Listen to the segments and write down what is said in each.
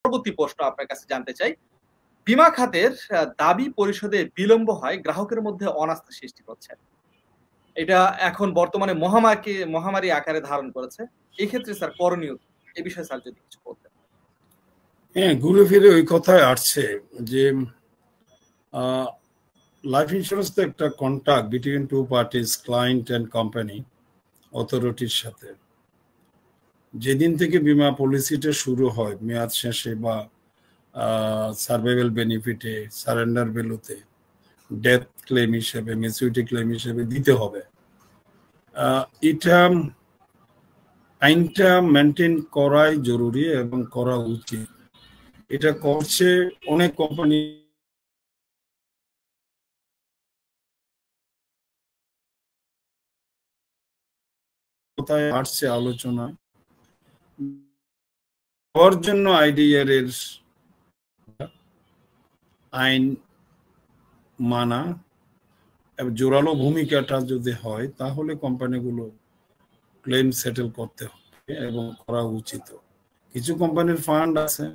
পরবর্তী প্রশ্ন আপনার কাছে জানতে চাই, বীমা খাতের দাবি পরিশোধে বিলম্ব হয় গ্রাহকের মধ্যে অনাস্থা সৃষ্টি করছে। এটা এখন বর্তমানে মহামারী আকারে ধারণ করেছে। এই ক্ষেত্রে স্যার করণীয় কি? এই বিষয়ে স্যার যদি কিছু বলতেন। হ্যাঁ, ঘুরে ফিরে ওই কথায় আসছে যে লাইফ ইন্স্যুরেন্স তো একটা contract between two parties, client and company অথরিটির সাথে। যেদিন থেকে বিমা পলিসিটা শুরু হয় মেয়াদ শেষে বা সার্ভাইভাল বেনিফিটে, সারেন্ডার ভ্যালুতে, ডেথ ক্লেম হিসেবে, ম্যাচুরিটি ক্লেম হিসেবে দিতে হবে, এটা আইনটা মেনটেন করাই জরুরি এবং করা উচিত। এটা করছে অনেক কোম্পানি। কোথায় আসছে আলোচনা হওয়ার জন্য আইডিআর এর আইন মানা জোরালো ভূমিকাটা যদি হয় তাহলে কোম্পানিগুলো ক্লেম সেটেল করতে হবে এবং করা উচিত। কিছু কোম্পানির ফান্ড আছে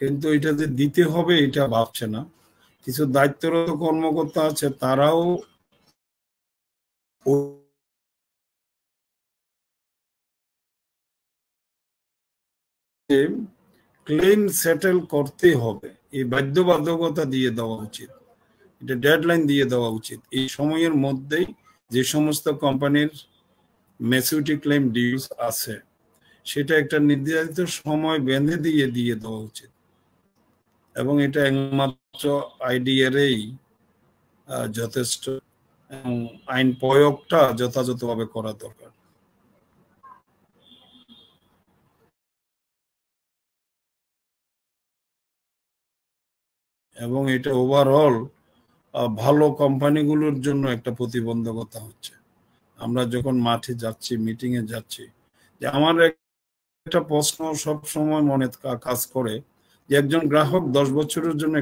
কিন্তু এটা যে দিতে হবে এটা ভাবছে না। কিছু দায়িত্বরত কর্মকর্তা আছে তারাও ক্লেম সেটেল করতে হবে এই বাধ্যবাধকতা দিয়ে দেওয়া উচিত, এটা ডেডলাইন দিয়ে দেওয়া উচিত। এই সময়ের মধ্যেই যে সমস্ত কোম্পানির ম্যাচুরিটি ক্লেম ডিউস আছে সেটা একটা নির্ধারিত সময় বেঁধে দিয়ে দেওয়া উচিত এবং এটা একমাত্র আইডিআরই যথেষ্ট এবং আইন প্রয়োগটা যথাযথভাবে করা দরকার। এবং এটা ওভারঅল ভালো কোম্পানিগুলোর জন্য একটা প্রতিবন্ধকতা হচ্ছে। আমরা যখন মাঠে যাচ্ছি, মিটিং এ যাচ্ছি, যে আমার একটা প্রশ্ন সব সময় মনে কাজ করে যে একজন গ্রাহক 10 বছরের জন্য